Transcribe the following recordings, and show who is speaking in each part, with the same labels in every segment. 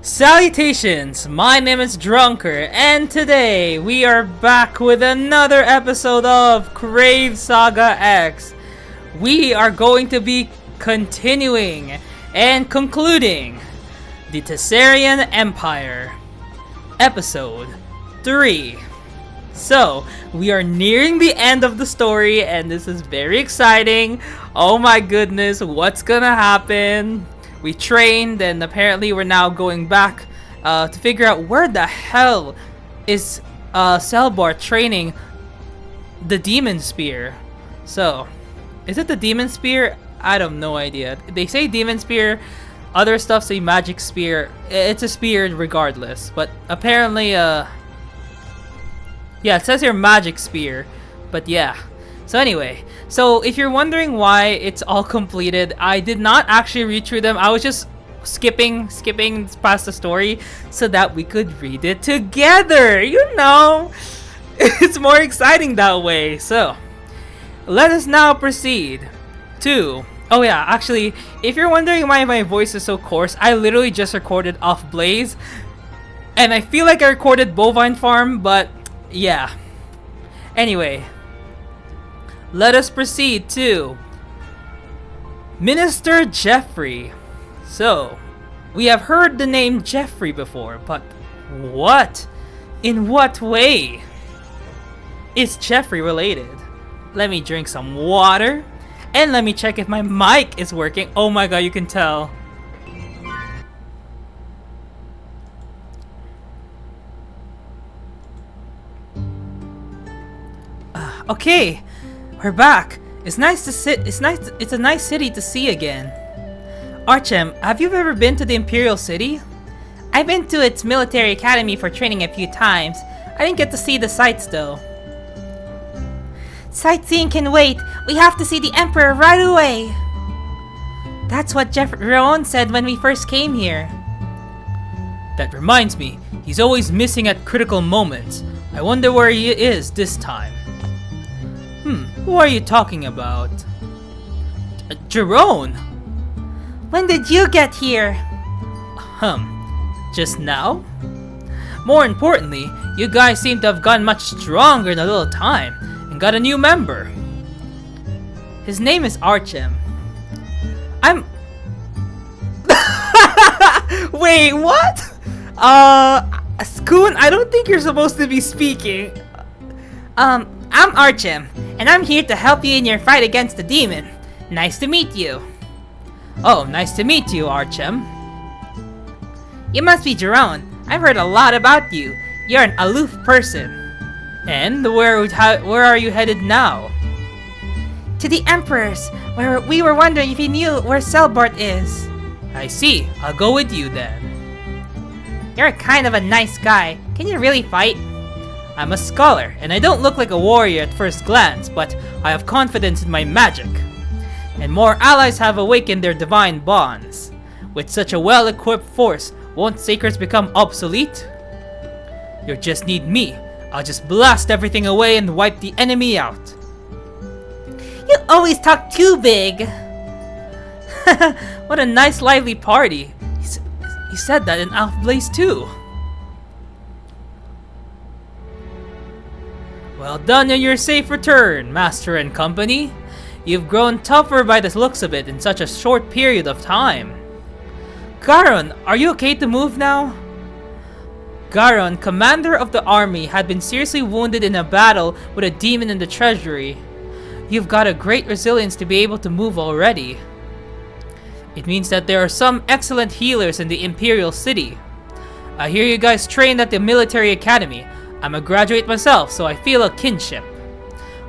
Speaker 1: Salutations, my name is Drunker, and today we are back with another episode of Crave Saga X. We are going to be continuing and concluding the Tessarian Empire, Episode 3. So, we are nearing the end of the story, and this is very exciting. Oh my goodness, what's gonna happen? We trained, and apparently we're now going back to figure out where the hell is Selbart training the Demon Spear. So, is it the Demon Spear? I have no idea. They say Demon Spear, other stuff say Magic Spear. It's a spear regardless, but apparently, yeah, it says here Magic Spear, but yeah. So anyway, so if you're wondering why it's all completed, I did not actually read through them. I was just skipping past the story so that we could read it together. You know, it's more exciting that way. So let us now proceed to... Oh yeah, actually, if you're wondering why my voice is so coarse, I literally just recorded off Blaze. And I feel like I recorded Bovine Farm, but yeah. Anyway, let us proceed to Minister Jeffrey. So, we have heard the name Jeffrey before, but what? In what way is Jeffrey related? Let me drink some water, and let me check if my mic is working. Oh my god, you can tell. Okay, we're back. It's nice to sit. It's a nice city to see again. Archem, have you ever been to the Imperial City? I've been to its military academy for training a few times. I didn't get to see the sights though. Sightseeing can wait. We have to see the Emperor right away. That's what Jeroen said when we first came here. That reminds me, he's always missing at critical moments. I wonder where he is this time. Who are you talking about? Jeroen! When did you get here? Just now? More importantly, you guys seem to have gotten much stronger in a little time, and got a new member. His name is Archem. Wait, what? Skoon, I don't think you're supposed to be speaking. I'm Archem, and I'm here to help you in your fight against the demon. Nice to meet you. Oh, nice to meet you, Archem. You must be Jeroen. I've heard a lot about you. You're an aloof person. And where are you headed now? To the Emperor's, where we were wondering if you knew where Selbart is. I see. I'll go with you then. You're kind of a nice guy. Can you really fight? I'm a scholar, and I don't look like a warrior at first glance, but I have confidence in my magic. And more allies have awakened their divine bonds. With such a well-equipped force, won't Sacreds become obsolete? You just need me. I'll just blast everything away and wipe the enemy out. You always talk too big. What a nice lively party. He said that in Alpha Blaze too. Well done on your safe return, Master and Company. You've grown tougher by the looks of it in such a short period of time. Garon, are you okay to move now? Garon, commander of the army, had been seriously wounded in a battle with a demon in the treasury. You've got a great resilience to be able to move already. It means that there are some excellent healers in the Imperial City. I hear you guys trained at the military academy. I'm a graduate myself, so I feel a kinship.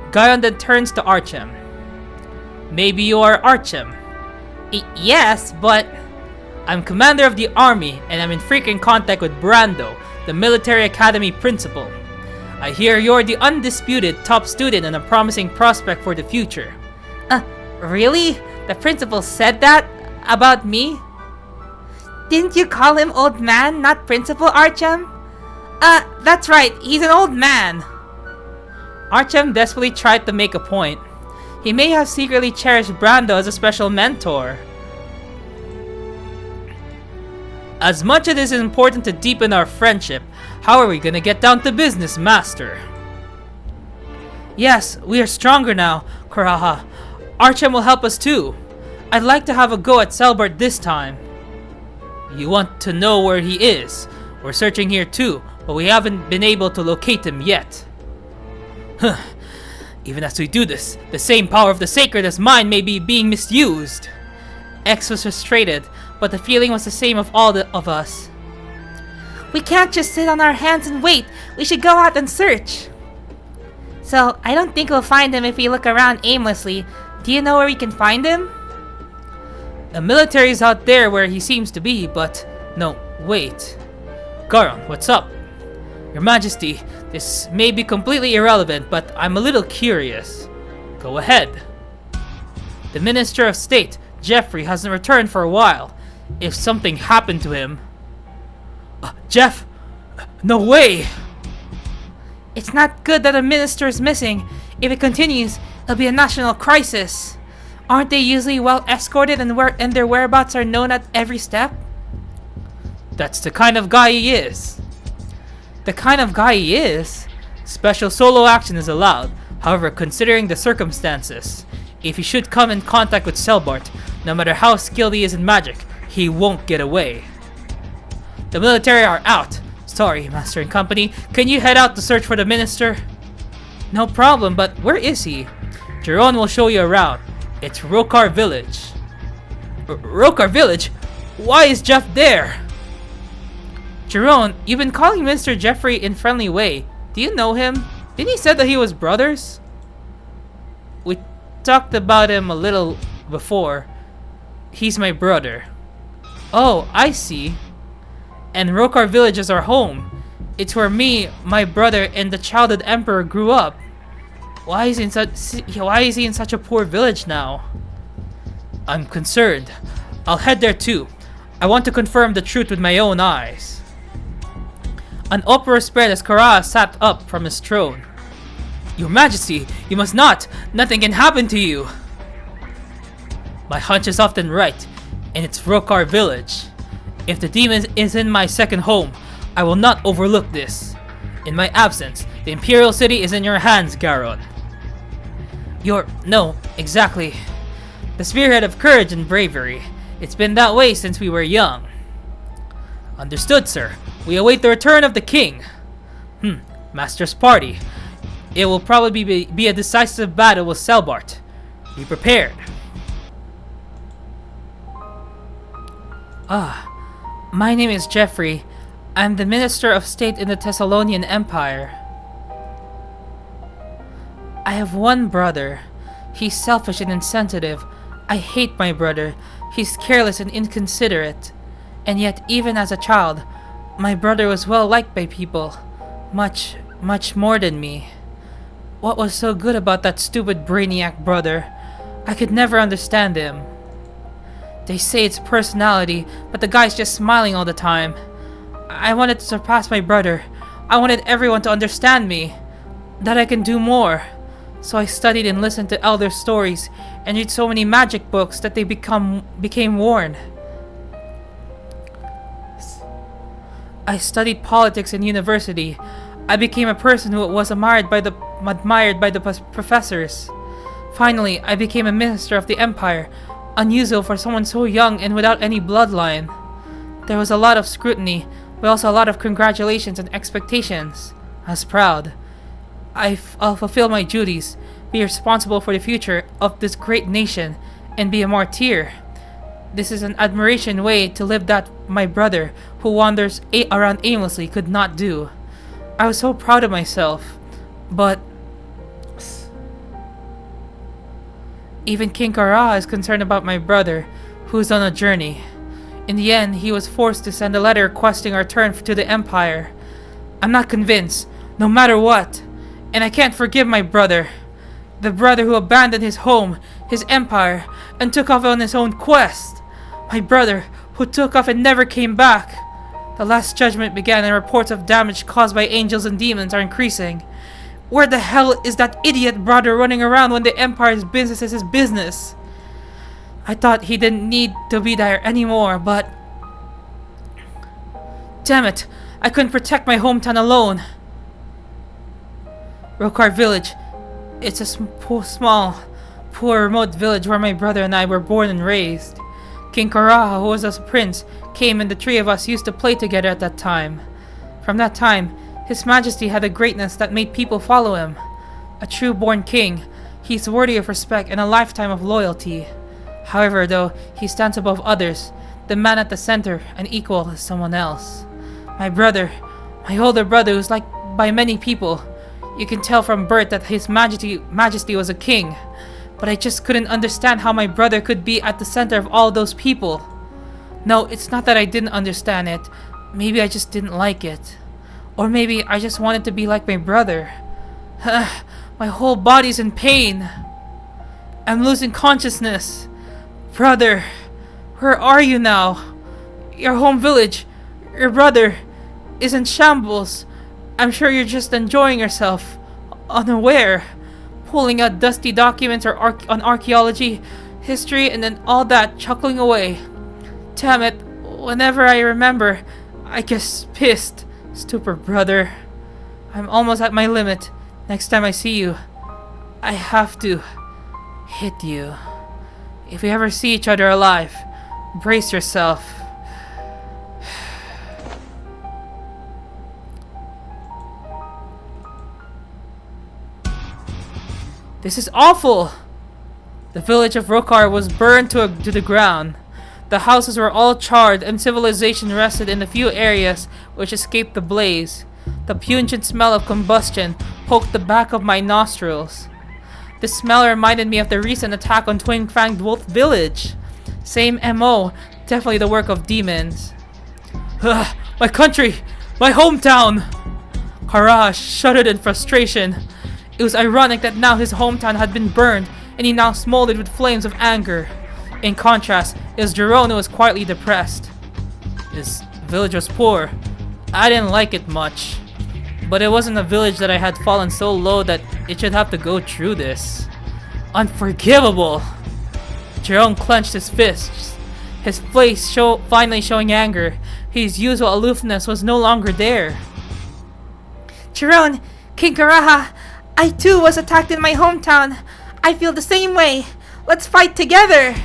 Speaker 1: Garon then turns to Archem. Maybe you are Archem. Yes, but... I'm commander of the army, and I'm in frequent contact with Brando, the military academy principal. I hear you're the undisputed top student and a promising prospect for the future. Really? The principal said that? About me? Didn't you call him old man, not principal, Archem? That's right, he's an old man. Archem desperately tried to make a point. He may have secretly cherished Brando as a special mentor. As much as it is important to deepen our friendship, how are we gonna get down to business, Master? Yes, we are stronger now, Kuraha. Archem will help us too. I'd like to have a go at Selbart this time. You want to know where he is? We're searching here too, but we haven't been able to locate him yet. Huh. Even as we do this, the same power of the sacred as mine may be being misused. X was frustrated, but the feeling was the same of all of us. We can't just sit on our hands and wait. We should go out and search. So, I don't think we'll find him if we look around aimlessly. Do you know where we can find him? The military's out there where he seems to be, but... No, wait. Garon, what's up? Your Majesty, this may be completely irrelevant, but I'm a little curious. Go ahead. The Minister of State, Jeffrey, hasn't returned for a while. If something happened to him... Jeff? No way! It's not good that a minister is missing. If it continues, it'll be a national crisis. Aren't they usually well escorted and their whereabouts are known at every step? That's the kind of guy he is. The kind of guy he is? Special solo action is allowed. However, considering the circumstances, if he should come in contact with Selbart, no matter how skilled he is in magic, he won't get away. The military are out. Sorry, Master and Company. Can you head out to search for the minister? No problem, but where is he? Jeroen will show you around. It's Rokar Village. Rokar Village? Why is Jeff there? Jeroen, you've been calling Mr. Jeffrey in friendly way. Do you know him? Didn't he say that he was brothers? We talked about him a little before. He's my brother. Oh, I see. And Rokar Village is our home. It's where me, my brother, and the childhood emperor grew up. Why is he in such a poor village now? I'm concerned. I'll head there too. I want to confirm the truth with my own eyes. An uproar spread as Kara sat up from his throne. Your Majesty, you must not! Nothing can happen to you! My hunch is often right, and it's Rokar Village. If the demon is in my second home, I will not overlook this. In my absence, the Imperial City is in your hands, Garon. No, exactly. The spearhead of courage and bravery. It's been that way since we were young. Understood, sir. We await the return of the king. Master's party. It will probably be a decisive battle with Selbart. Be prepared. My name is Jeffrey. I'm the Minister of State in the Thessalonian Empire. I have one brother. He's selfish and insensitive. I hate my brother. He's careless and inconsiderate. And yet, even as a child, my brother was well liked by people. Much, much more than me. What was so good about that stupid brainiac brother? I could never understand him. They say it's personality, but the guy's just smiling all the time. I wanted to surpass my brother. I wanted everyone to understand me. That I can do more. So I studied and listened to elder stories and read so many magic books that they became worn. I studied politics in university. I became a person who was admired by the professors. Finally, I became a minister of the Empire. Unusual for someone so young and without any bloodline. There was a lot of scrutiny, but also a lot of congratulations and expectations. I was proud. I'll fulfill my duties, be responsible for the future of this great nation, and be a martyr. This is an admiration way to live that my brother, who wanders around aimlessly, could not do. I was so proud of myself, but even King Kara is concerned about my brother, who's on a journey. In the end, he was forced to send a letter requesting our return to the Empire. I'm not convinced, no matter what. And I can't forgive my brother. The brother who abandoned his home, his empire, and took off on his own quest. My brother, who took off and never came back. The Last Judgment began and reports of damage caused by angels and demons are increasing. Where the hell is that idiot brother running around when the Empire's business is his business? I thought he didn't need to be there anymore, but Damn it! I couldn't protect my hometown alone! Rokar Village. It's a small, poor, remote village where my brother and I were born and raised. King Karaha, who was a prince, came and the three of us used to play together at that time. From that time, His Majesty had a greatness that made people follow him. A true-born king, he's worthy of respect and a lifetime of loyalty. However, though, he stands above others, the man at the center, and equal as someone else. My brother, my older brother, who's liked by many people. You can tell from birth that His Majesty was a king, but I just couldn't understand how my brother could be at the center of all those people. No, it's not that I didn't understand it. Maybe I just didn't like it. Or maybe I just wanted to be like my brother. My whole body's in pain. I'm losing consciousness. Brother, where are you now? Your home village, your brother, is in shambles. I'm sure you're just enjoying yourself, unaware, pulling out dusty documents on archaeology, history, and then all that, chuckling away. Damn it, whenever I remember, I get pissed. Stupid brother. I'm almost at my limit. Next time I see you, I have to hit you. If we ever see each other alive, brace yourself. This is awful! The village of Rokar was burned to the ground. The houses were all charred and civilization rested in the few areas which escaped the blaze. The pungent smell of combustion poked the back of my nostrils. The smell reminded me of the recent attack on Twin-Fanged Wolf Village. Same MO, definitely the work of demons. Ugh, my country! My hometown! Karaha shuddered in frustration. It was ironic that now his hometown had been burned, and he now smoldered with flames of anger. In contrast, it was Jerome who was quietly depressed. This village was poor. I didn't like it much. But it wasn't a village that I had fallen so low that it should have to go through this. Unforgivable! Jerome clenched his fists, his face finally showing anger. His usual aloofness was no longer there.
Speaker 2: Jerome, King Karaha, I too was attacked in my hometown. I feel the same way. Let's fight together.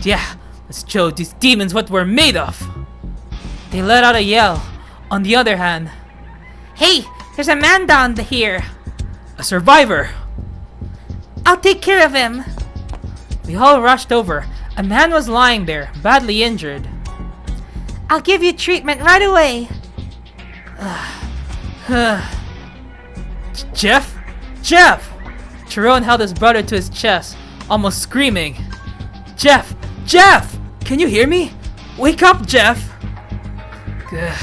Speaker 1: Yeah, let's show these demons what we're made of. They let out a yell. On the other hand,
Speaker 2: hey, there's a man down here.
Speaker 1: a survivor.
Speaker 2: I'll take care of him.
Speaker 1: We all rushed over. A man was lying there, badly injured.
Speaker 2: I'll give you treatment right away.
Speaker 1: Jeff? Jeff! Chiron held his brother to his chest, almost screaming. Jeff! Jeff! Can you hear me? Wake up, Jeff! That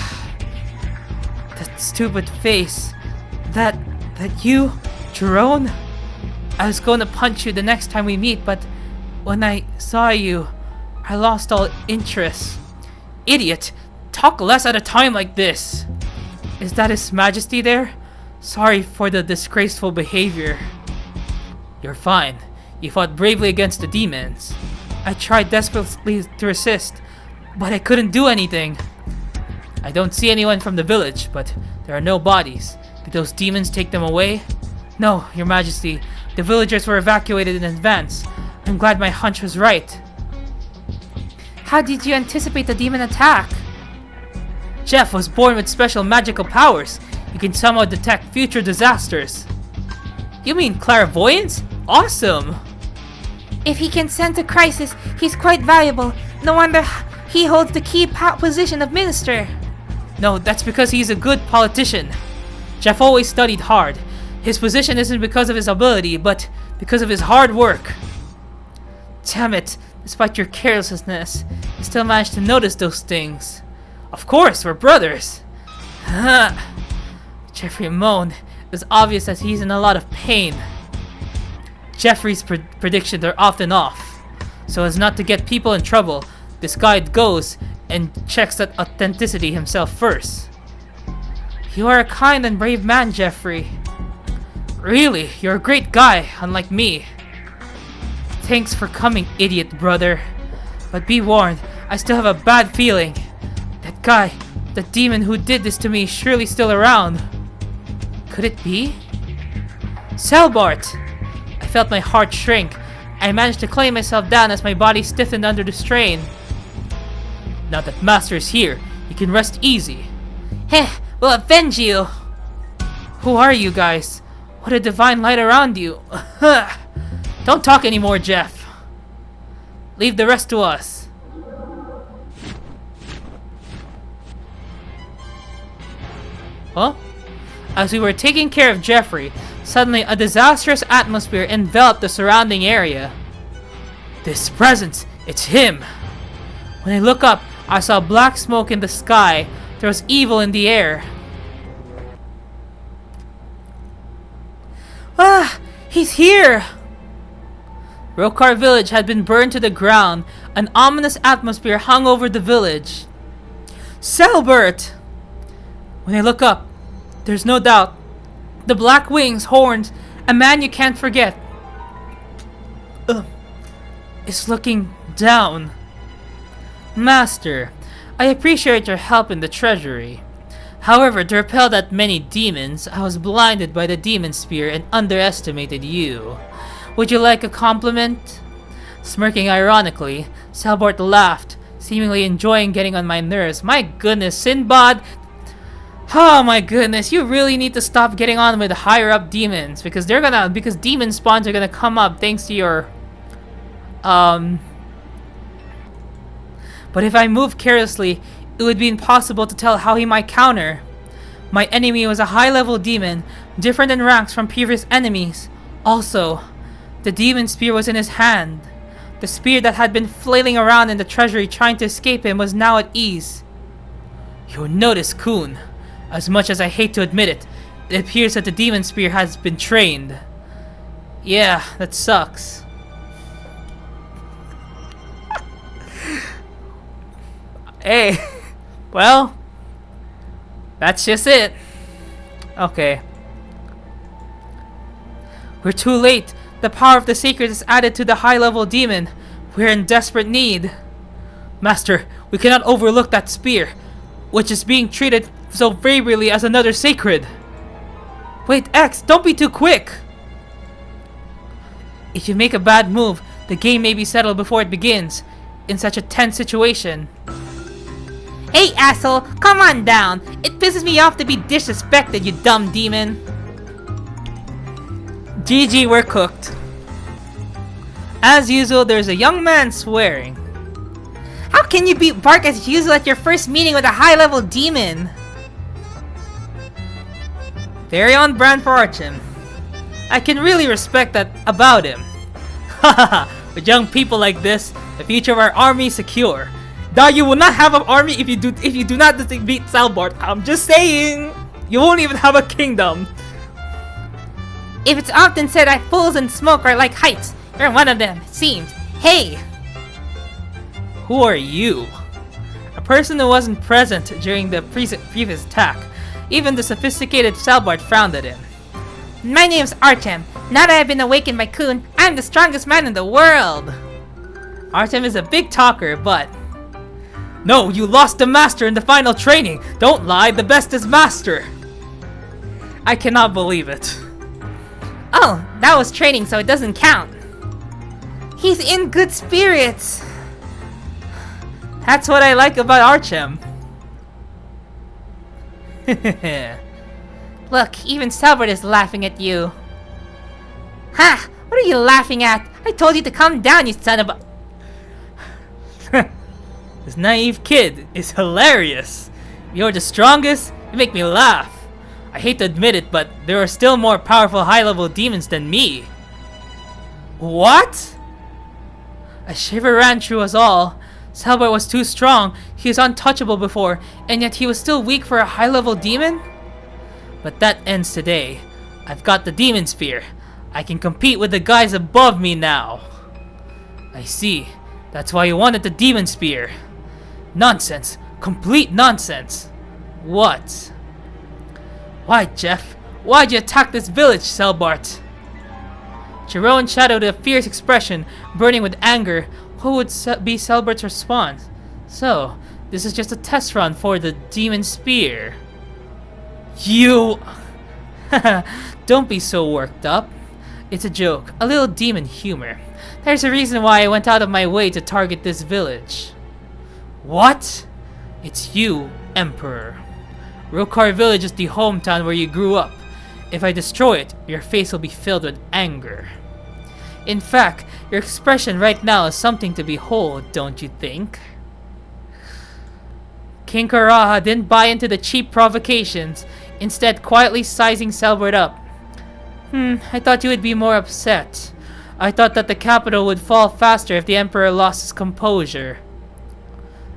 Speaker 1: stupid face. That you, Chiron? I was going to punch you the next time we meet, but when I saw you, I lost all interest. Idiot! Talk less at a time like this! Is that His Majesty there? Sorry for the disgraceful behavior. You're fine. You fought bravely against the demons. I tried desperately to resist, but I couldn't do anything. I don't see anyone from the village, but there are no bodies. Did those demons take them away? No, Your Majesty. The villagers were evacuated in advance. I'm glad my hunch was right.
Speaker 2: How did you anticipate the demon attack?
Speaker 1: Jeff was born with special magical powers. He can somehow detect future disasters. You mean clairvoyance? Awesome!
Speaker 2: If he can sense a crisis, he's quite valuable. No wonder he holds the key position of minister.
Speaker 1: No, that's because he's a good politician. Jeff always studied hard. His position isn't because of his ability, but because of his hard work. Damn it, despite your carelessness, you still managed to notice those things. Of course, we're brothers. Jeffrey moaned. It was obvious that he's in a lot of pain. Jeffrey's predictions are often off. So as not to get people in trouble, this guide goes and checks that authenticity himself first. You are a kind and brave man, Jeffrey. Really, you're a great guy, unlike me. Thanks for coming, idiot brother. But be warned, I still have a bad feeling. That guy The demon who did this to me is surely still around. Could it be? Selbart! I felt my heart shrink. I managed to claim myself down as my body stiffened under the strain. Now that Master is here, you can rest easy.
Speaker 2: Heh, we'll avenge you!
Speaker 1: Who are you guys? What a divine light around you. Don't talk anymore, Jeff. Leave the rest to us. Huh? As we were taking care of Jeffrey, suddenly a disastrous atmosphere enveloped the surrounding area. This presence, it's him! When I look up, I saw black smoke in the sky. There was evil in the air.
Speaker 2: Ah! He's here!
Speaker 1: Rokar village had been burned to the ground. An ominous atmosphere hung over the village. Selbart! When I look up, there's no doubt. The black wings, horns, a man you can't forget. Is looking down. Master, I appreciate your help in the treasury. However, to repel that many demons, I was blinded by the demon spear and underestimated you. Would you like a compliment? Smirking ironically, Selbart laughed, seemingly enjoying getting on my nerves. My goodness, Sinbad! Oh my goodness, you really need to stop getting on with higher up demons because demon spawns are gonna come up thanks to your But if I move carelessly, it would be impossible to tell how he might counter. My enemy was a high-level demon, different in ranks from previous enemies. Also, the demon spear was in his hand. The spear that had been flailing around in the treasury trying to escape him was now at ease. You'll notice, Kun. As much as I hate to admit it, it appears that the demon spear has been trained. Yeah, that sucks. Hey, well, that's just it. Okay. We're too late. The power of the Sacred is added to the high-level demon. We're in desperate need. Master, we cannot overlook that spear, which is being treated so favorably as another Sacred. Wait, X, don't be too quick. If you make a bad move, the game may be settled before it begins. In such a tense situation.
Speaker 2: Hey, asshole, come on down. It pisses me off to be disrespected, you dumb demon.
Speaker 1: GG, we're cooked. As usual, there's a young man swearing.
Speaker 2: How can you beat Bark as usual at your first meeting with a high-level demon?
Speaker 1: Very on brand for Archim. I can really respect that about him. Hahaha, with young people like this, the future of our army is secure. Though you will not have an army if you do not beat Selbart. I'm just saying, you won't even have a kingdom.
Speaker 2: If it's often said that fools and smoke are like heights, you're one of them, it seems. Hey!
Speaker 1: Who are you? A person who wasn't present during the previous attack. Even the sophisticated Selbart frowned at him.
Speaker 2: My name's Artem. Now that I've been awakened by Kun, I'm the strongest man in the world.
Speaker 1: Artem is a big talker, but... No, you lost the master in the final training! Don't lie, the best is master! I cannot believe it.
Speaker 2: Oh, that was training, so it doesn't count. He's in good spirits.
Speaker 1: That's what I like about Archem.
Speaker 2: Look, even Selbart is laughing at you. Ha! What are you laughing at? I told you to calm down, you son of a...
Speaker 1: This naive kid is hilarious. You're the strongest, you make me laugh. I hate to admit it, but there are still more powerful high-level demons than me. What? A shiver ran through us all. Selbart was too strong, he was untouchable before, and yet he was still weak for a high-level demon? But that ends today. I've got the demon spear. I can compete with the guys above me now. I see. That's why you wanted the demon spear. Nonsense. Complete nonsense. What? Why, Jeff? Why'd you attack this village, Selbart? Jerome shadowed a fierce expression, burning with anger. What would be Selbert's response? So, This is just a test run for the demon spear. You... Don't be so worked up. It's a joke, a little demon humor. There's a reason why I went out of my way to target this village. What? It's you, Emperor. Rokar village is the hometown where you grew up. If I destroy it, your face will be filled with anger. In fact, your expression right now is something to behold, don't you think? King Karaha didn't buy into the cheap provocations, instead quietly sizing Selbart up. I thought you would be more upset. I thought that the capital would fall faster if the Emperor lost his composure.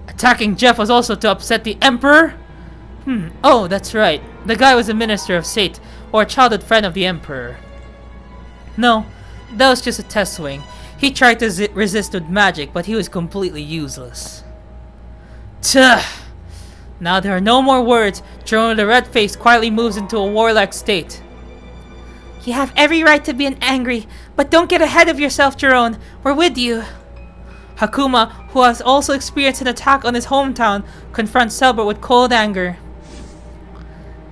Speaker 1: Attacking Jeff was also to upset the Emperor? Oh, that's right. The guy was a minister of state, or a childhood friend of the Emperor. No, that was just a test swing. He tried to resist with magic, but he was completely useless. Tuh! Now there are no more words. Jerome with the red face quietly moves into a warlike state.
Speaker 2: You have every right to be angry, but don't get ahead of yourself, Jerome. We're with you.
Speaker 1: Hakuma, who has also experienced an attack on his hometown, confronts Selbart with cold anger.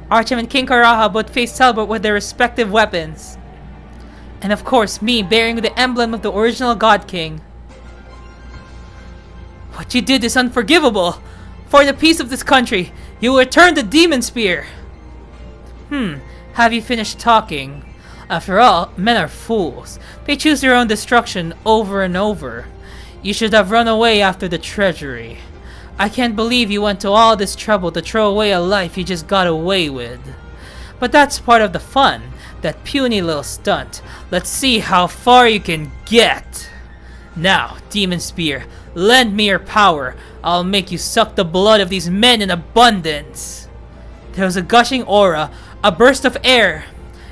Speaker 1: Artyom and King Karaha both face Selbart with their respective weapons. And of course, me bearing the emblem of the original God King. What you did is unforgivable! For the peace of this country, you will return the demon spear! Have you finished talking? After all, men are fools. They choose their own destruction over and over. You should have run away after the treasury. I can't believe you went to all this trouble to throw away a life you just got away with. But that's part of the fun, that puny little stunt. Let's see how far you can get. Now, Demon Spear, lend me your power. I'll make you suck the blood of these men in abundance. There was a gushing aura, a burst of air.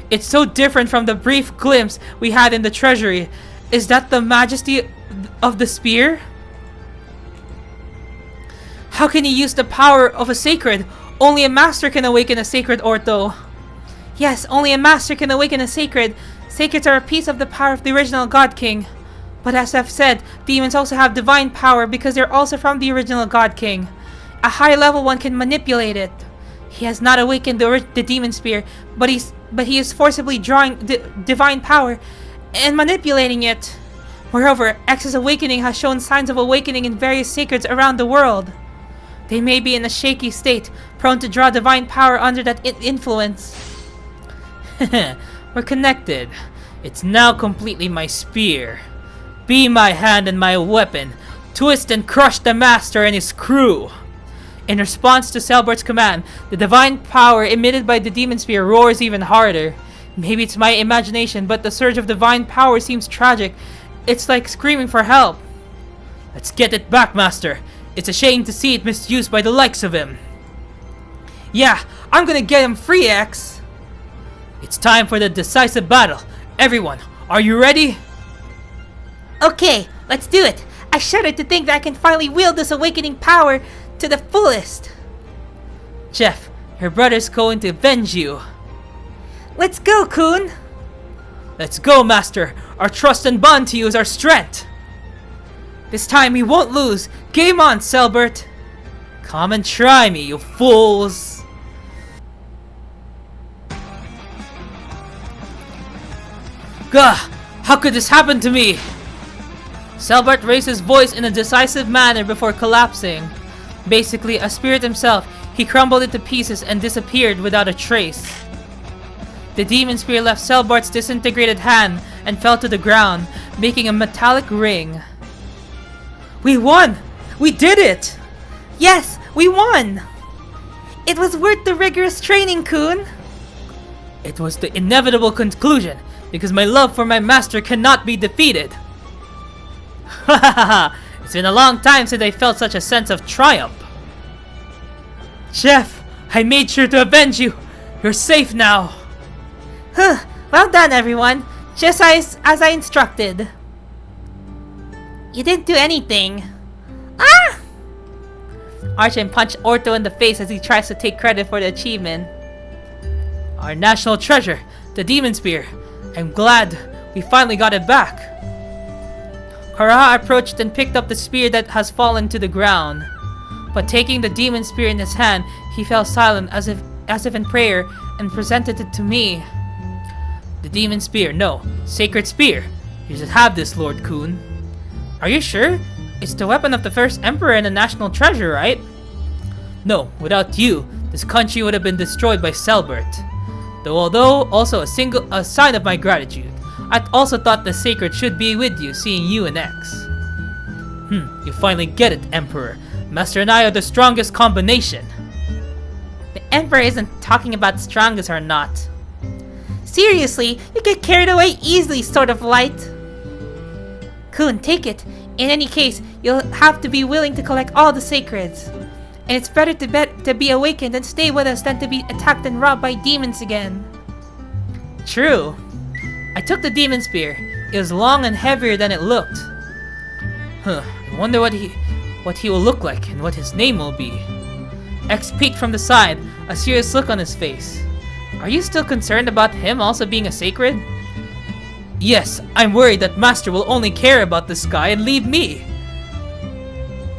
Speaker 1: It's so different from the brief glimpse we had in the treasury. Is that the majesty of the spear? How can he use the power of a sacred? Only a master can awaken a sacred, Ortho. Yes, only a master can awaken a sacred. Sacreds are a piece of the power of the original God King. But as I've said, demons also have divine power because they're also from the original God King. A high level one can manipulate it. He has not awakened the demon spear, but he is forcibly drawing divine power and manipulating it. Moreover, X's awakening has shown signs of awakening in various sacreds around the world. They may be in a shaky state, prone to draw divine power under that influence. We're connected. It's now completely my spear. Be my hand and my weapon. Twist and crush the master and his crew. In response to Selbart's command, the divine power emitted by the demon spear roars even harder. Maybe it's my imagination, but the surge of divine power seems tragic. It's like screaming for help. Let's get it back, Master. It's a shame to see it misused by the likes of him. Yeah, I'm gonna get him free, X. It's time for the decisive battle. Everyone, are you ready?
Speaker 2: Okay, let's do it. I shudder to think that I can finally wield this awakening power to the fullest.
Speaker 1: Jeff, your brother's going to avenge you.
Speaker 2: Let's go, Kun.
Speaker 1: Let's go, Master. Our trust and bond to you is our strength. This time we won't lose. Game on, Selbart. Come and try me, you fools. Gah! How could this happen to me? Selbart raised his voice in a decisive manner before collapsing. Basically, a spirit himself, he crumbled into pieces and disappeared without a trace. The demon spear left Selbart's disintegrated hand and fell to the ground, making a metallic ring. We won! We did it!
Speaker 2: Yes, we won! It was worth the rigorous training, Kun!
Speaker 1: It was the inevitable conclusion, because my love for my master cannot be defeated. Ha ha ha! It's been a long time since I felt such a sense of triumph. Jeff, I made sure to avenge you. You're safe now.
Speaker 2: Huh, well done, everyone. Just as I instructed. You didn't do anything. Ah!
Speaker 1: Artyom punched Ortho in the face as he tries to take credit for the achievement. Our national treasure, the demon spear. I'm glad we finally got it back. Karaha approached and picked up the spear that has fallen to the ground. But taking the demon spear in his hand, he fell silent as if in prayer and presented it to me. The demon spear, no, sacred spear. You should have this, Lord Kun. Are you sure? It's the weapon of the first emperor and a national treasure, right? No, without you, this country would have been destroyed by Selbart. Though although also a sign of my gratitude, I also thought the sacred should be with you, seeing you and X. You finally get it, Emperor. Master and I are the strongest combination.
Speaker 2: The Emperor isn't talking about strongest or not. Seriously, you get carried away easily, sort of light. Kun, take it. In any case, you'll have to be willing to collect all the sacreds. And it's better to be awakened and stay with us than to be attacked and robbed by demons again.
Speaker 1: True. I took the demon spear. It was long and heavier than it looked. I wonder what he will look like and what his name will be. X peeked from the side, a serious look on his face. Are you still concerned about him also being a sacred? Yes, I'm worried that Master will only care about the sky and leave me.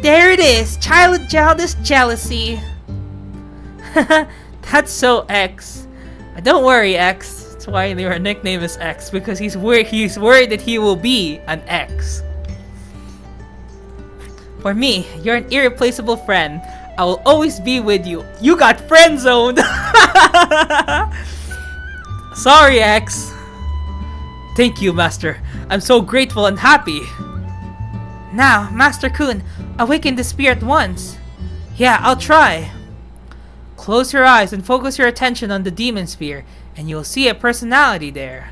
Speaker 2: There it is, childish jealousy.
Speaker 1: That's so X. Don't worry, X. That's why your nickname is X, because he's worried that he will be an X. For me, you're an irreplaceable friend. I will always be with you. You got friend zoned. Sorry, X. Thank you, Master. I'm so grateful and happy.
Speaker 2: Now, Master Kun, awaken the spear at once.
Speaker 1: Yeah, I'll try. Close your eyes and focus your attention on the demon spear, and you'll see a personality there.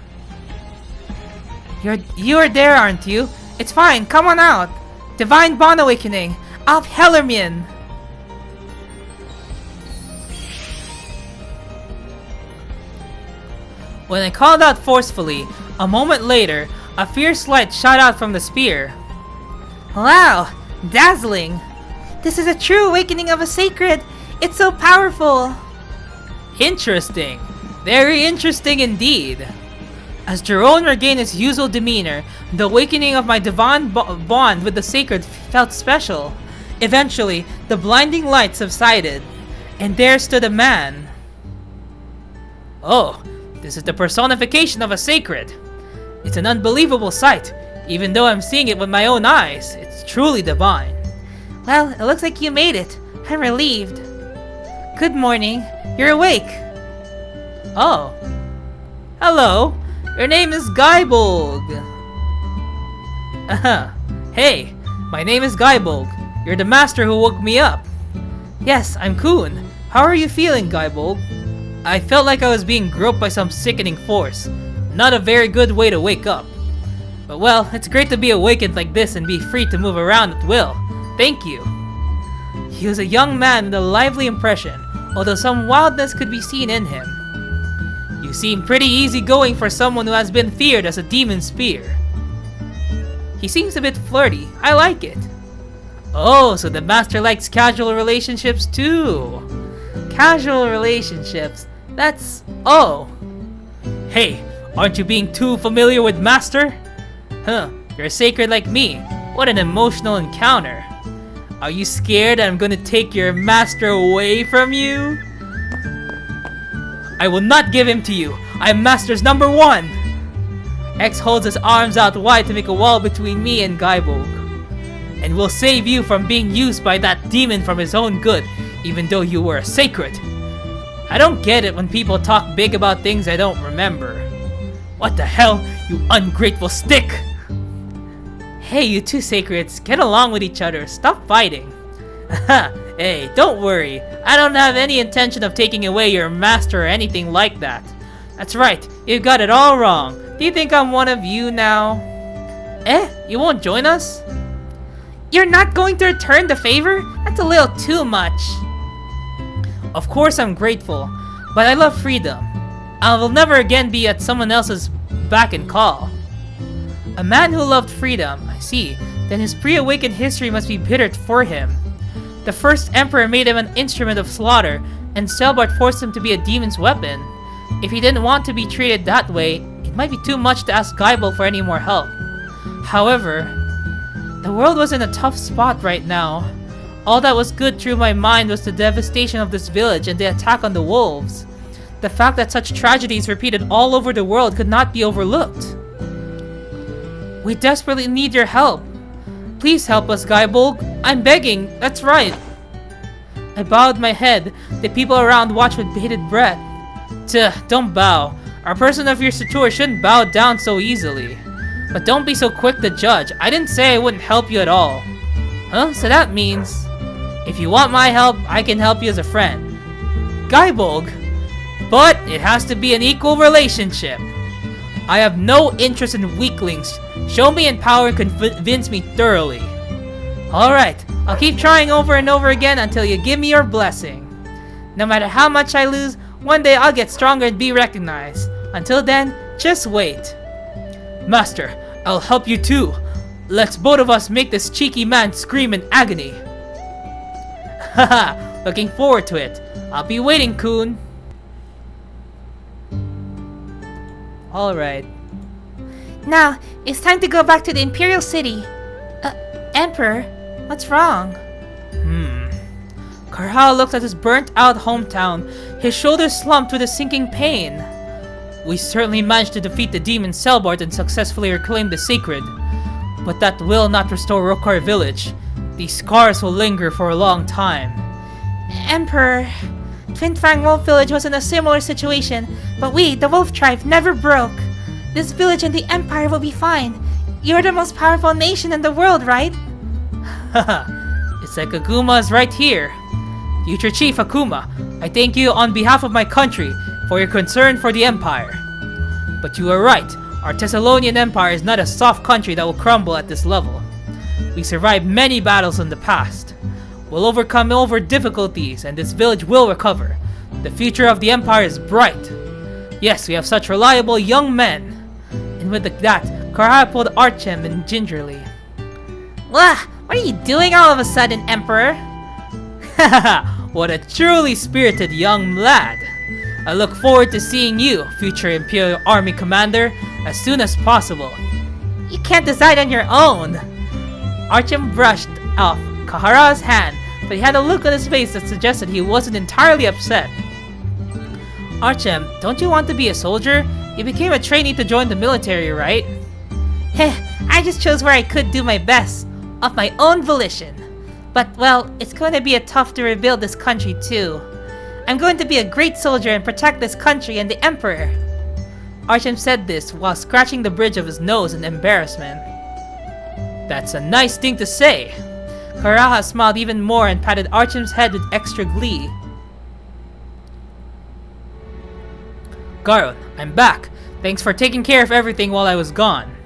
Speaker 2: You're there, aren't you? It's fine, come on out. Divine Bond Awakening, Alf Hellermian.
Speaker 1: When I called out forcefully, a moment later, a fierce light shot out from the spear.
Speaker 2: Wow, dazzling. This is a true awakening of a sacred. It's so powerful.
Speaker 1: Interesting. Very interesting indeed. As Jerome regained his usual demeanor, the awakening of my divine bond with the sacred felt special. Eventually, the blinding light subsided, and there stood a man. Oh, this is the personification of a sacred. It's an unbelievable sight. Even though I'm seeing it with my own eyes, it's truly divine.
Speaker 2: Well, it looks like you made it. I'm relieved. Good morning. You're awake.
Speaker 1: Oh. Hello. Your name is Gaibolg. Hey, my name is Gaibolg. You're the master who woke me up. Yes, I'm Kun. How are you feeling, Gaibolg? I felt like I was being groped by some sickening force. Not a very good way to wake up. But well, it's great to be awakened like this and be free to move around at will. Thank you. He was a young man with a lively impression, although some wildness could be seen in him. You seem pretty easygoing for someone who has been feared as a demon spear. He seems a bit flirty. I like it. Oh, so the master likes casual relationships too. Casual relationships. That's... oh. Hey, aren't you being too familiar with master? You're sacred like me. What an emotional encounter. Are you scared that I'm gonna take your master away from you? I will not give him to you. I am master's number one. X holds his arms out wide to make a wall between me and Gaibolg. And will save you from being used by that demon for his own good, even though you were a sacred. I don't get it when people talk big about things I don't remember. What the hell, you ungrateful stick! Hey, you two sacreds, get along with each other. Stop fighting. Hey, don't worry. I don't have any intention of taking away your master or anything like that. That's right, you got it all wrong. Do you think I'm one of you now? You won't join us?
Speaker 2: You're not going to return the favor? That's a little too much.
Speaker 1: Of course I'm grateful, but I love freedom. I will never again be at someone else's beck and call. A man who loved freedom, I see, then his pre-awakened history must be bitter for him. The first emperor made him an instrument of slaughter, and Selbart forced him to be a demon's weapon. If he didn't want to be treated that way, it might be too much to ask Gaibolg for any more help. However, the world was in a tough spot right now. All that was good through my mind was the devastation of this village and the attack on the wolves. The fact that such tragedies repeated all over the world could not be overlooked. We desperately need your help. Please help us, Gaibolg. I'm begging, that's right. I bowed my head. The people around watched with bated breath. Don't bow. A person of your stature shouldn't bow down so easily. But don't be so quick to judge. I didn't say I wouldn't help you at all. Huh? So that means, if you want my help, I can help you as a friend. Gaibolg! But it has to be an equal relationship. I have no interest in weaklings. Show me in power and convince me thoroughly. Alright, I'll keep trying over and over again until you give me your blessing. No matter how much I lose, one day I'll get stronger and be recognized. Until then, just wait. Master, I'll help you too. Let's both of us make this cheeky man scream in agony. Haha, looking forward to it. I'll be waiting, Kun. Alright.
Speaker 2: Now, it's time to go back to the Imperial City. Emperor, what's wrong?
Speaker 1: Karha looked at his burnt-out hometown. His shoulders slumped with a sinking pain. We certainly managed to defeat the demon Selbart and successfully reclaim the sacred. But that will not restore Rokar village. These scars will linger for a long time.
Speaker 2: Emperor, Twin Fang Wolf Village was in a similar situation, but we, the Wolf Tribe, never broke. This village and the Empire will be fine. You're the most powerful nation in the world, right?
Speaker 1: Haha, it's like Akuma is right here. Future Chief Akuma, I thank you on behalf of my country for your concern for the Empire. But you are right, our Thessalonian Empire is not a soft country that will crumble at this level. We survived many battles in the past. We'll overcome difficulties and this village will recover. The future of the Empire is bright. Yes, we have such reliable young men. And with that, Karha pulled Archem in gingerly.
Speaker 2: Wah! What are you doing all of a sudden, Emperor?
Speaker 1: Haha, what a truly spirited young lad. I look forward to seeing you, future Imperial Army Commander, as soon as possible.
Speaker 2: You can't decide on your own.
Speaker 1: Archem brushed off Kahara's hand, but he had a look on his face that suggested he wasn't entirely upset. Archem, don't you want to be a soldier? You became a trainee to join the military, right?
Speaker 2: Heh, I just chose where I could do my best, of my own volition. But, well, it's going to be tough to rebuild this country too. I'm going to be a great soldier and protect this country and the Emperor.
Speaker 1: Archem said this while scratching the bridge of his nose in embarrassment. That's a nice thing to say. Karaha smiled even more and patted Archem's head with extra glee. Garon, I'm back. Thanks for taking care of everything while I was gone.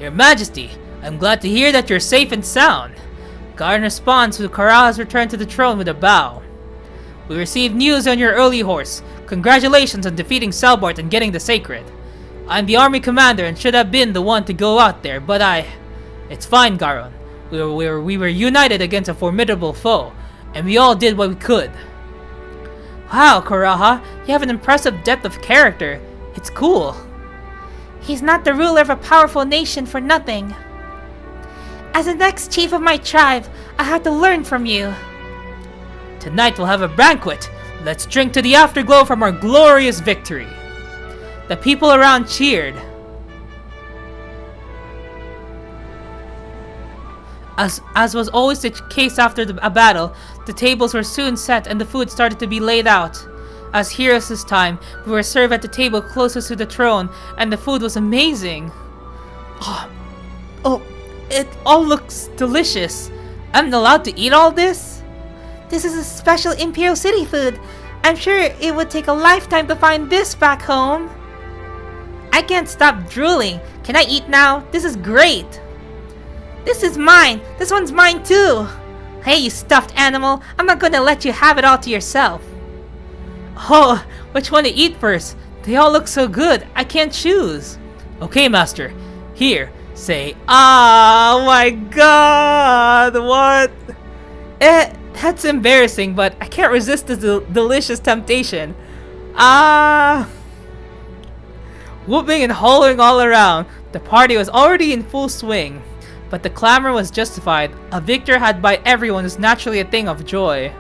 Speaker 1: Your Majesty, I'm glad to hear that you're safe and sound. Garon responds to Karaha's return to the throne with a bow. We received news on your early horse. Congratulations on defeating Selbart and getting the sacred. I'm the army commander and should have been the one to go out there, but It's fine, Garon. We were united against a formidable foe, and we all did what we could. Wow, Karaha, you have an impressive depth of character. It's cool.
Speaker 2: He's not the ruler of a powerful nation for nothing. As the next chief of my tribe, I have to learn from you.
Speaker 1: Tonight we'll have a banquet. Let's drink to the afterglow from our glorious victory. The people around cheered. As was always the case after a battle, the tables were soon set and the food started to be laid out. As heroes this time, we were served at the table closest to the throne, and the food was amazing. Oh, it all looks delicious. I'm allowed to eat all this?
Speaker 2: This is a special Imperial City food. I'm sure it would take a lifetime to find this back home. I can't stop drooling. Can I eat now? This is great. This is mine. This one's mine too. Hey, you stuffed animal. I'm not gonna let you have it all to yourself.
Speaker 1: Oh, which one to eat first? They all look so good. I can't choose. Okay, Master. Here, say, oh my god, what? That's embarrassing, but I can't resist the delicious temptation. Whooping and hollering all around. The party was already in full swing. But the clamor was justified. A victor had by everyone is naturally a thing of joy.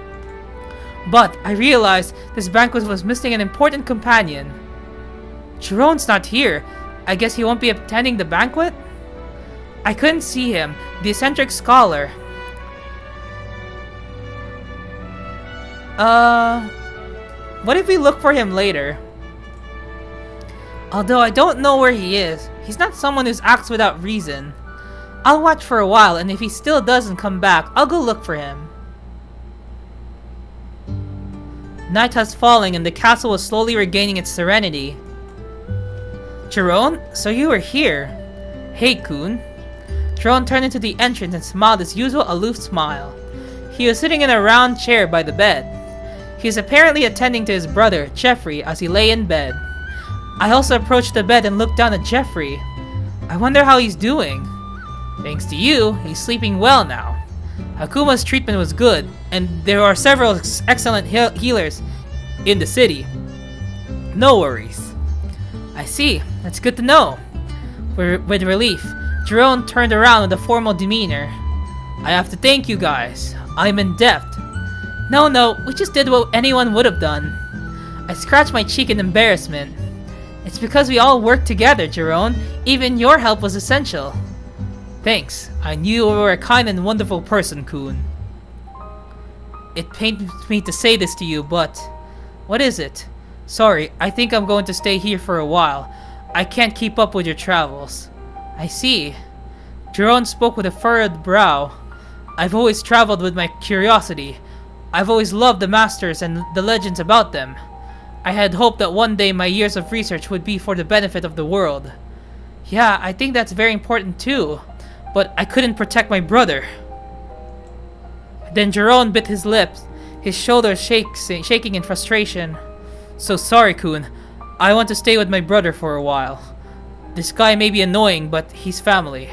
Speaker 1: But I realized this banquet was missing an important companion. Jeroen's not here. I guess he won't be attending the banquet? I couldn't see him, the eccentric scholar. What if we look for him later? Although I don't know where he is, he's not someone who acts without reason. I'll watch for a while, and if he still doesn't come back, I'll go look for him. Night has fallen and the castle was slowly regaining its serenity. Jeroen, so you were here. Hey, Kun. Jeroen turned into the entrance and smiled his usual aloof smile. He was sitting in a round chair by the bed. He was apparently attending to his brother, Jeffrey, as he lay in bed. I also approached the bed and looked down at Jeffrey. I wonder how he's doing. Thanks to you, he's sleeping well now. Akuma's treatment was good, and there are several excellent healers in the city. No worries. I see, that's good to know. With relief, Jeroen turned around with a formal demeanor. I have to thank you guys. I'm in debt. No, we just did what anyone would have done. I scratched my cheek in embarrassment. It's because we all worked together, Jeroen. Even your help was essential. Thanks. I knew you were a kind and wonderful person, Kun. It pains me to say this to you, but... What is it? Sorry, I think I'm going to stay here for a while. I can't keep up with your travels. I see. Jeroen spoke with a furrowed brow. I've always traveled with my curiosity. I've always loved the masters and the legends about them. I had hoped that one day my years of research would be for the benefit of the world. Yeah, I think that's very important too. But I couldn't protect my brother. Then Jeroen bit his lips, his shoulders shaking in frustration. So sorry, Kun. I want to stay with my brother for a while. This guy may be annoying, but he's family.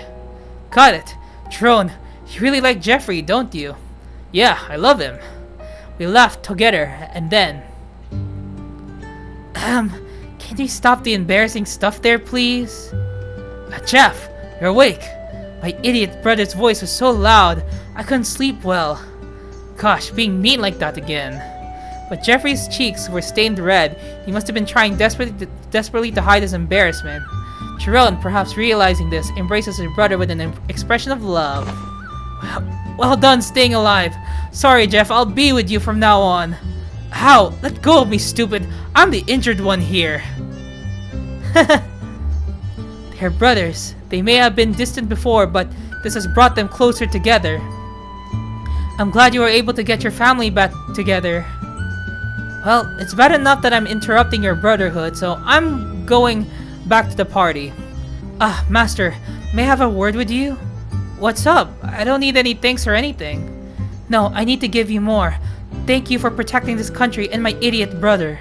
Speaker 1: Got it. Jeroen, you really like Jeffrey, don't you? Yeah, I love him. We laughed together, and then... can you stop the embarrassing stuff there, please? Jeff, you're awake. My idiot brother's voice was so loud, I couldn't sleep well. Gosh, being mean like that again. But Jeffrey's cheeks were stained red. He must have been trying desperately to hide his embarrassment. Jeroen, perhaps realizing this, embraces his brother with an expression of love. Well done staying alive. Sorry, Jeff, I'll be with you from now on. Ow, let go of me, stupid. I'm the injured one here. They're brothers. They may have been distant before, but this has brought them closer together. I'm glad you were able to get your family back together. Well, it's bad enough that I'm interrupting your brotherhood, so I'm going back to the party. Master, may I have a word with you? What's up? I don't need any thanks or anything. No, I need to give you more. Thank you for protecting this country and my idiot brother.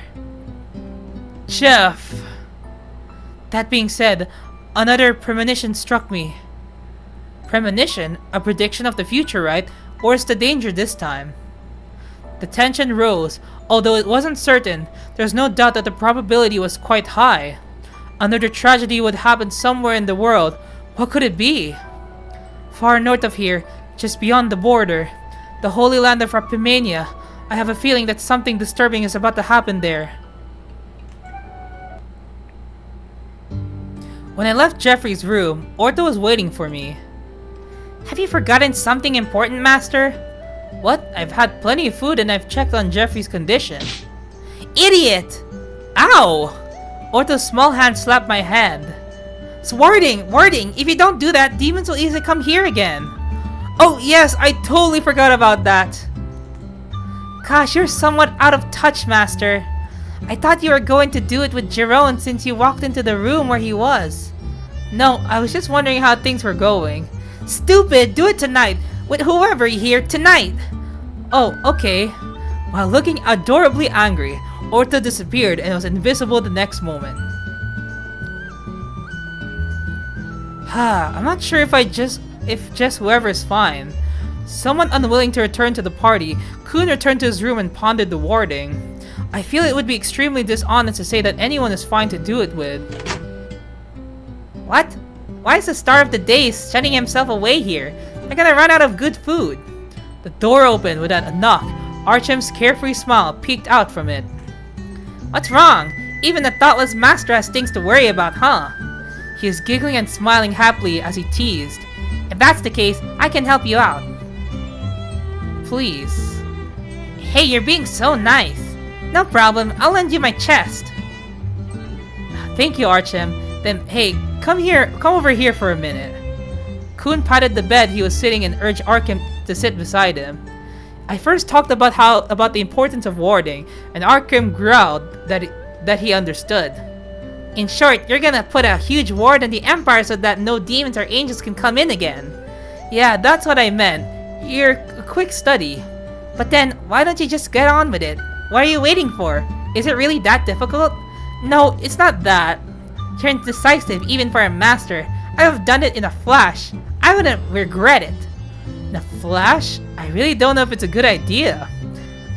Speaker 1: Jeff! That being said, another premonition struck me. Premonition? A prediction of the future, right? Or is the danger this time? The tension rose. Although it wasn't certain, there's no doubt that the probability was quite high. Another tragedy would happen somewhere in the world. What could it be? Far north of here, just beyond the border, the holy land of Rapimania, I have a feeling that something disturbing is about to happen there. When I left Jeffrey's room, Orto was waiting for me. Have you forgotten something important, Master? What? I've had plenty of food and I've checked on Jeffrey's condition. Idiot! Ow! Orto's small hand slapped my hand. It's warding! If you don't do that, demons will easily come here again. Oh yes, I totally forgot about that. Gosh, you're somewhat out of touch, Master. I thought you were going to do it with Jeroen since you walked into the room where he was. No, I was just wondering how things were going. Stupid! Do it tonight! With whoever here tonight! Oh, okay. While looking adorably angry, Orto disappeared and was invisible the next moment. I'm not sure if just whoever is fine. Someone unwilling to return to the party, Kun returned to his room and pondered the warding. I feel it would be extremely dishonest to say that anyone is fine to do it with. What?
Speaker 2: Why is the star of the day shutting himself away here? They're gonna run out of good food.
Speaker 1: The door opened without a knock. Archem's carefree smile peeked out from it.
Speaker 2: What's wrong? Even the thoughtless master has things to worry about, huh?
Speaker 1: He is giggling and smiling happily as he teased.
Speaker 2: If that's the case, I can help you out.
Speaker 1: Please.
Speaker 2: Hey, you're being so nice. No problem, I'll lend you my chest.
Speaker 1: Thank you, Archem. Then, hey, come over here for a minute. Kun patted the bed he was sitting and urged Archem to sit beside him. I first talked about the importance of warding, and Archem growled that he understood.
Speaker 2: In short, you're gonna put a huge ward on the Empire so that no demons or angels can come in again.
Speaker 1: Yeah, that's what I meant. You're a quick study.
Speaker 2: But then, why don't you just get on with it? What are you waiting for? Is it really that difficult?
Speaker 1: No, it's not that.
Speaker 2: You're indecisive even for a master. I would have done it in a flash. I wouldn't regret it.
Speaker 1: In a flash? I really don't know if it's a good idea.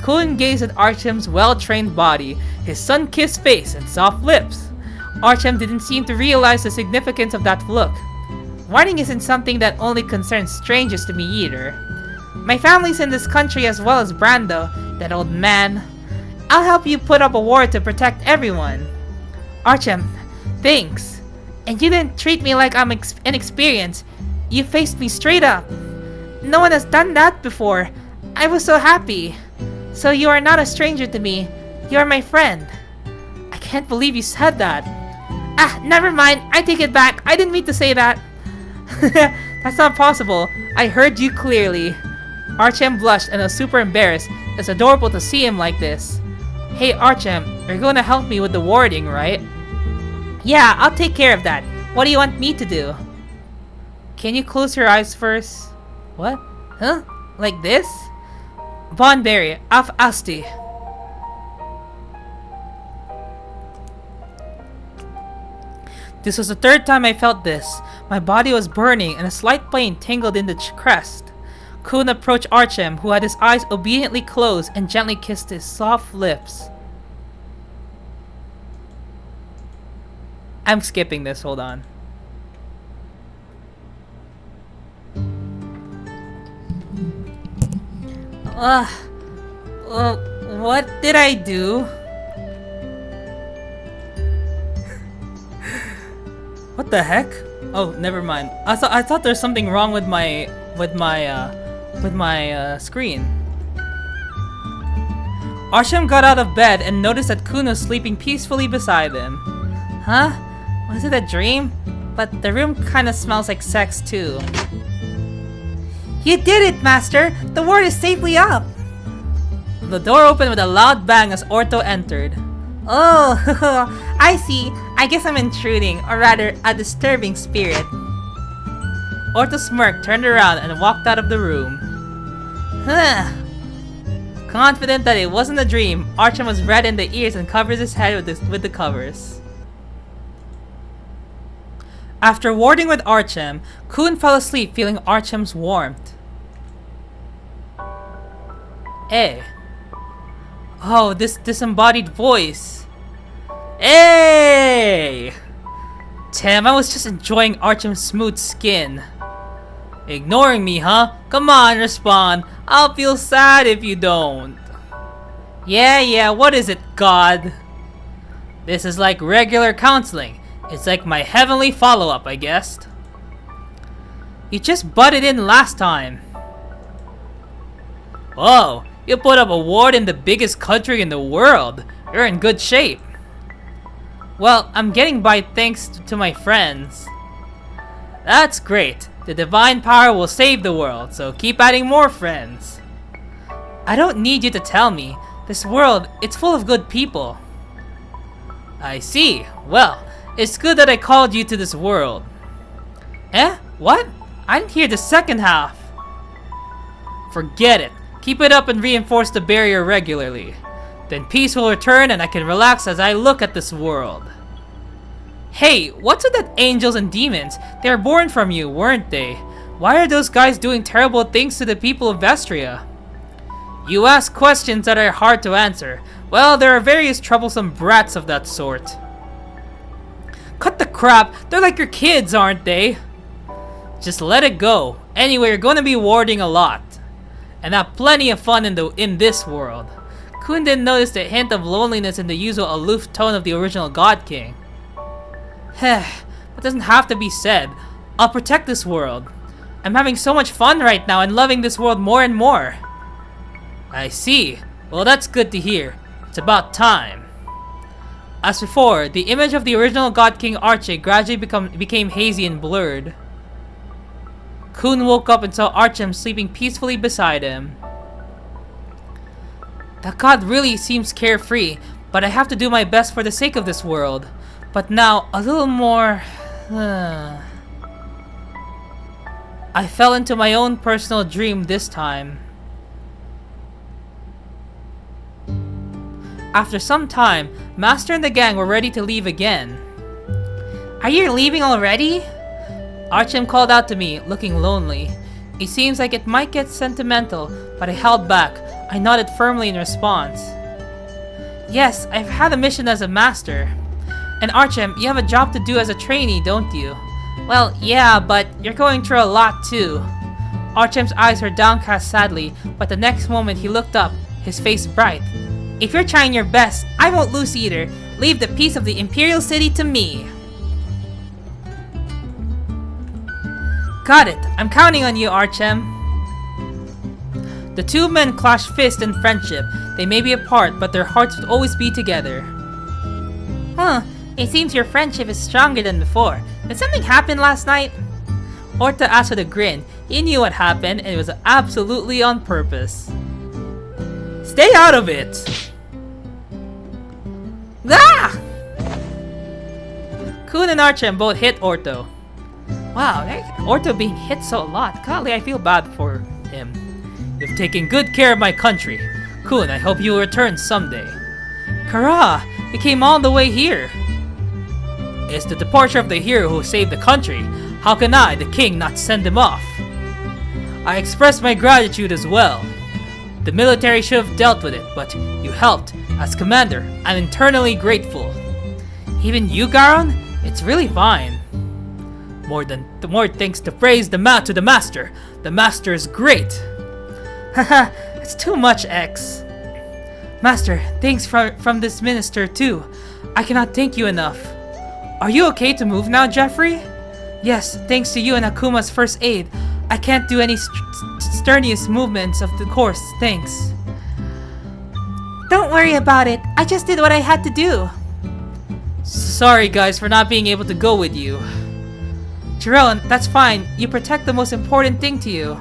Speaker 1: Kun gazed at Archem's well-trained body, his sun-kissed face, and soft lips. Archem didn't seem to realize the significance of that look.
Speaker 2: Warding isn't something that only concerns strangers to me either. My family's in this country as well as Brando, that old man. I'll help you put up a ward to protect everyone.
Speaker 1: Archem, thanks.
Speaker 2: And you didn't treat me like I'm inexperienced. You faced me straight up. No one has done that before. I was so happy. So you are not a stranger to me. You are my friend.
Speaker 1: I can't believe you said that.
Speaker 2: Ah, never mind. I take it back. I didn't mean to say that.
Speaker 1: That's not possible. I heard you clearly. Archem blushed and was super embarrassed. It's adorable to see him like this. Hey Archem, you're going to help me with the warding, right?
Speaker 2: Yeah, I'll take care of that. What do you want me to do?
Speaker 1: Can you close your eyes first?
Speaker 2: What? Huh? Like this?
Speaker 1: Bonberry, af asti. This was the third time I felt this. My body was burning and a slight pain tingled in the crest. Kun approached Archem, who had his eyes obediently closed, and gently kissed his soft lips. I'm skipping this, hold on. What did I do? What the heck? Oh, never mind. I thought there's something wrong with my screen. Archem got out of bed and noticed that Kun was sleeping peacefully beside him.
Speaker 2: Huh? Was it a dream? But the room kinda smells like sex too. You did it, Master! The ward is safely up!
Speaker 1: The door opened with a loud bang as Orto entered.
Speaker 2: Oh, I see. I guess I'm intruding, or rather, a disturbing spirit.
Speaker 1: Orto smirked, turned around, and walked out of the room.
Speaker 2: Huh.
Speaker 1: Confident that it wasn't a dream, Archem was red in the ears and covers his head with the covers. After warding with Archem, Kun fell asleep feeling Archem's warmth. Eh. Oh, this disembodied voice. Hey! Damn, I was just enjoying Archem's smooth skin. Ignoring me, huh? Come on, respond. I'll feel sad if you don't. Yeah, what is it, God? This is like regular counseling. It's like my heavenly follow-up, I guess. You just butted in last time. Whoa, you put up a ward in the biggest country in the world. You're in good shape. Well, I'm getting by thanks to my friends. That's great. The divine power will save the world, so keep adding more friends. I don't need you to tell me. This world, it's full of good people. I see. Well, it's good that I called you to this world. Eh? What? I didn't hear the second half. Forget it. Keep it up and reinforce the barrier regularly. Then peace will return and I can relax as I look at this world. Hey, what's with that angels and demons? They were born from you, weren't they? Why are those guys doing terrible things to the people of Vestria? You ask questions that are hard to answer. Well, there are various troublesome brats of that sort. Cut the crap. They're like your kids, aren't they? Just let it go. Anyway, you're going to be warding a lot. And have plenty of fun in this world. Kun didn't notice the hint of loneliness in the usual aloof tone of the original God King. That doesn't have to be said. I'll protect this world. I'm having so much fun right now and loving this world more and more. I see. Well, that's good to hear. It's about time. As before, the image of the original God King Archie gradually became hazy and blurred. Kun woke up and saw Archem sleeping peacefully beside him. That god really seems carefree, but I have to do my best for the sake of this world. But now, a little more... I fell into my own personal dream this time. After some time, Master and the gang were ready to leave again.
Speaker 2: Are you leaving already?
Speaker 1: Archem called out to me, looking lonely. It seems like it might get sentimental, but I held back. I nodded firmly in response. Yes, I've had a mission as a master. And Archem, you have a job to do as a trainee, don't you? Well, yeah, but you're going through a lot too. Archem's eyes were downcast sadly, but the next moment he looked up, his face bright. If you're trying your best, I won't lose either. Leave the peace of the Imperial City to me. Got it. I'm counting on you, Archem. The two men clashed fists in friendship. They may be apart, but their hearts would always be together.
Speaker 2: It seems your friendship is stronger than before. Did something happen last night?
Speaker 1: Orta asked with a grin. He knew what happened, and it was absolutely on purpose. Stay out of it!
Speaker 2: Ah!
Speaker 1: Kun and Archem both hit Orto. Wow, Orto being hit so a lot. Golly, I feel bad for him. You've taken good care of my country. Kun, I hope you will return someday. Kara, you came all the way here. It's the departure of the hero who saved the country. How can I, the king, not send him off? I express my gratitude as well. The military should have dealt with it, but you helped. As commander, I'm eternally grateful. Even you, Garon? It's really fine. More thanks to praise to the master. The master is great. Haha, it's too much, X. Master, thanks from this minister too. I cannot thank you enough. Are you okay to move now, Jeffrey? Yes, thanks to you and Akuma's first aid. I can't do any strenuous movements of the course, thanks.
Speaker 2: Don't worry about it. I just did what I had to do.
Speaker 1: Sorry guys for not being able to go with you. Jerome, that's fine. You protect the most important thing to you.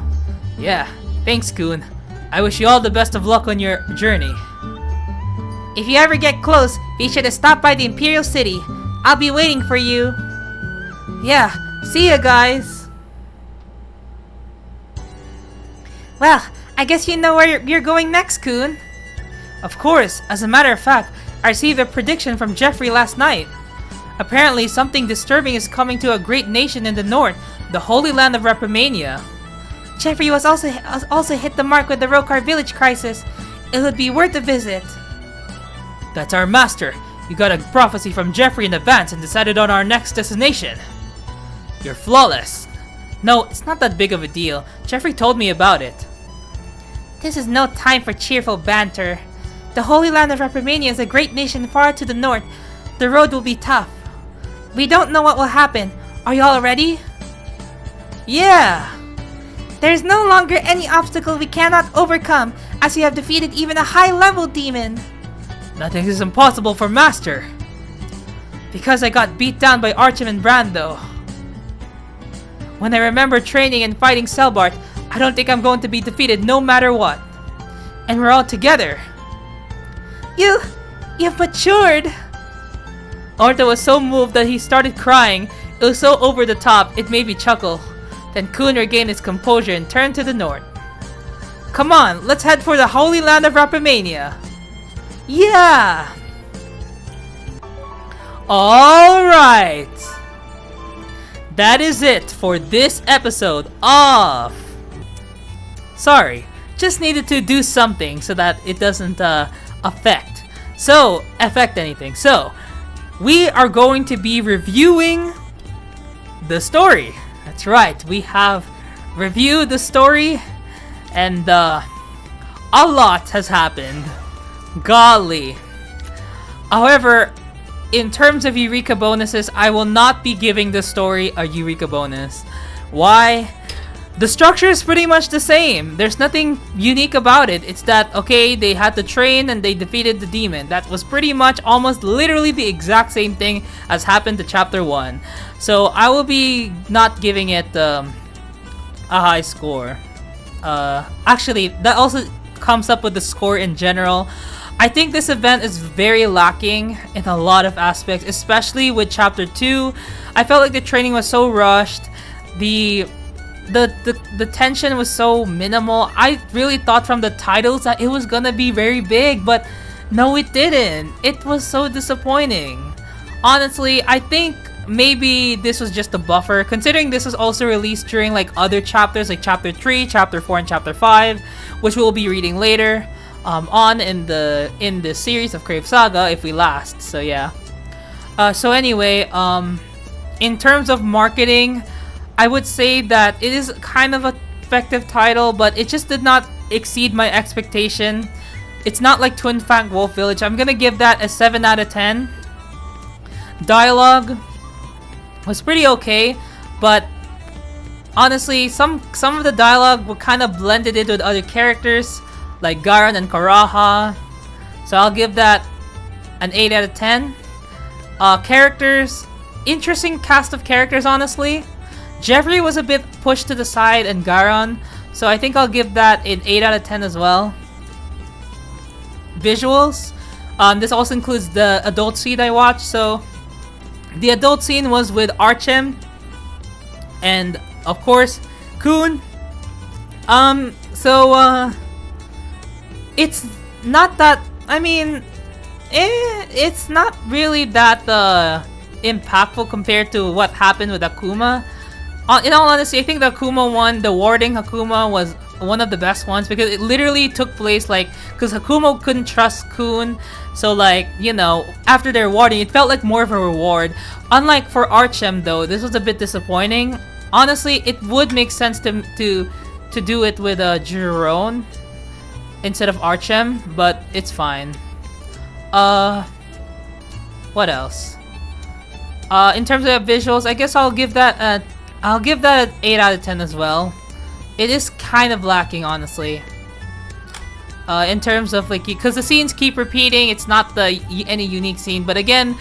Speaker 1: Yeah, thanks, Kun. I wish you all the best of luck on your journey.
Speaker 2: If you ever get close, be sure to stop by the Imperial City. I'll be waiting for you.
Speaker 1: Yeah, see ya, guys.
Speaker 2: Well, I guess you know where you're going next, Kun.
Speaker 1: Of course. As a matter of fact, I received a prediction from Jeffrey last night. Apparently, something disturbing is coming to a great nation in the north, the Holy Land of Reprimania.
Speaker 2: Jeffrey was also hit the mark with the Rokar village crisis. It would be worth a visit.
Speaker 1: That's our master. You got a prophecy from Jeffrey in advance and decided on our next destination. You're flawless. No, it's not that big of a deal. Jeffrey told me about it.
Speaker 2: This is no time for cheerful banter. The Holy Land of Reprimania is a great nation far to the north. The road will be tough. We don't know what will happen. Are you all ready?
Speaker 1: Yeah!
Speaker 2: There's no longer any obstacle we cannot overcome, as we have defeated even a high-level demon.
Speaker 1: Nothing is impossible for Master. Because I got beat down by Archem and Brando. When I remember training and fighting Selbart, I don't think I'm going to be defeated no matter what. And we're all together.
Speaker 2: You've matured.
Speaker 1: Orta was so moved that he started crying. It was so over the top, it made me chuckle. Then Kun regained his composure and turned to the north. Come on, let's head for the Holy Land of Reprimania. Yeah! Alright! That is it for this episode of... Sorry, just needed to do something so that it doesn't affect anything. So, we are going to be reviewing the story. That's right, we have reviewed the story, and a lot has happened. Golly. However, in terms of Eureka bonuses, I will not be giving the story a Eureka bonus. Why? The structure is pretty much the same. There's nothing unique about it. It's that, okay, they had to train and they defeated the demon. That was pretty much almost literally the exact same thing as happened to chapter 1. So I will be not giving it a high score. Actually, that also comes up with the score in general. I think this event is very lacking in a lot of aspects, especially with chapter 2. I felt like the training was so rushed. The tension was so minimal. I really thought from the titles that it was gonna be very big, but no, it didn't. It was so disappointing. Honestly, I think maybe this was just a buffer, considering this was also released during like other chapters, like chapter 3, chapter 4, and chapter 5, which we'll be reading later on in the series of Crave Saga if we last. So yeah. So anyway, in terms of marketing, I would say that it is kind of an effective title, but it just did not exceed my expectation. It's not like Twin Fang Wolf Village. I'm gonna give that a 7 out of 10. Dialogue was pretty okay, but honestly, some of the dialogue were kind of blended in with other characters, like Garan and Karaha. So I'll give that an 8 out of 10. Characters, interesting cast of characters, honestly. Jeffrey was a bit pushed to the side, and Garan, so I think I'll give that an 8 out of 10 as well. Visuals, this also includes the adult scene I watched. So the adult scene was with Archem and of course Kun. It's not that, I mean, it's not really that impactful compared to what happened with Akuma. In all honesty, I think the Akuma one, the warding Akuma, was one of the best ones because it literally took place like, because Akuma couldn't trust Kun, so like, you know, after their warding, it felt like more of a reward. Unlike for Archem though, this was a bit disappointing. Honestly, it would make sense to do it with Jerome instead of Archem, but it's fine. What else? In terms of visuals, I guess I'll give that an 8 out of 10 as well. It is kind of lacking, honestly. In terms of like, because the scenes keep repeating, it's not any unique scene. But again,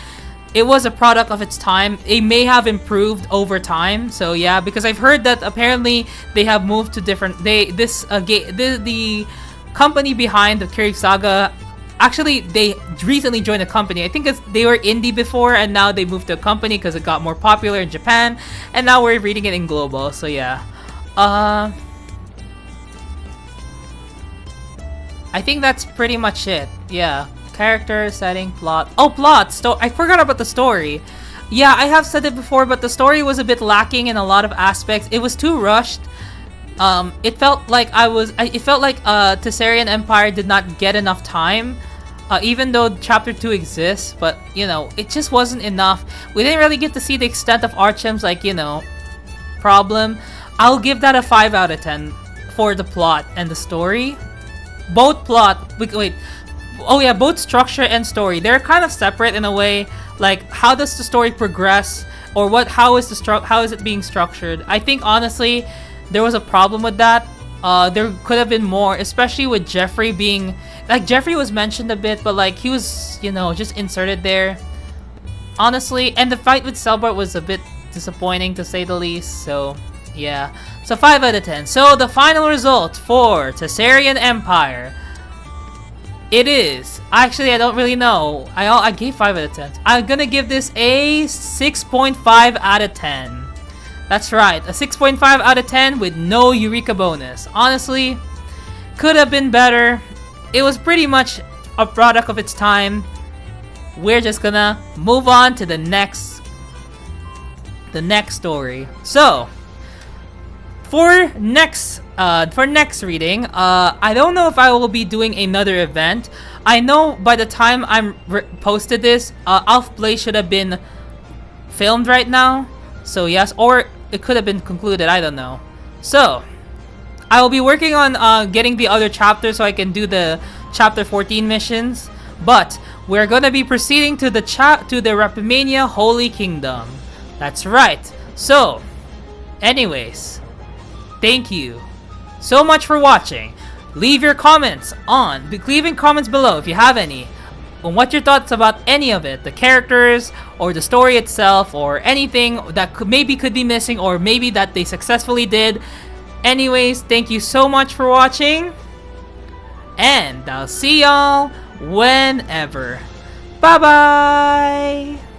Speaker 1: it was a product of its time. It may have improved over time. So yeah, because I've heard that apparently they have moved to different. The company behind the Crave Saga, actually they recently joined a company. I think they were indie before, and now they moved to a company because it got more popular in Japan, and now we're reading it in global. So yeah, I think that's pretty much it. Yeah, character, setting, plot. Oh, plot. I forgot about the story. Yeah, I have said it before, but the story was a bit lacking in a lot of aspects. It was too rushed. It felt like Tessarian Empire did not get enough time. Even though chapter 2 exists, but you know, it just wasn't enough. We didn't really get to see the extent of Archem's, like, you know, problem. I'll give that a 5 out of 10 for the plot and the story. Both both structure and story, they're kind of separate in a way. Like, how does the story progress, or how is it being structured? I think honestly there was a problem with that. There could have been more, especially with Jeffrey being, like, Jeffrey was mentioned a bit, but like, he was, you know, just inserted there, honestly. And the fight with Selbart was a bit disappointing, to say the least. So yeah, so 5 out of 10. So the final result for Tessarian Empire, it is, actually I don't really know, I gave 5 out of 10. I'm gonna give this a 6.5 out of 10. That's right, a 6.5 out of 10 with no Eureka bonus. Honestly, could have been better. It was pretty much a product of its time. We're just gonna move on to the next story. So, for next for next reading, I don't know if I will be doing another event. I know by the time I'm posted this, Alpha Play should have been filmed right now. So yes, or it could have been concluded, I don't know. So, I will be working on getting the other chapter so I can do the chapter 14 missions. But we're gonna be proceeding to the Rapamania Holy Kingdom. That's right. So, anyways, thank you so much for watching. Leave your comments leaving comments below if you have any, on what your thoughts about any of it, the characters or the story itself, or anything that maybe could be missing, or maybe that they successfully did. Anyways, thank you so much for watching, and I'll see y'all whenever. Bye bye.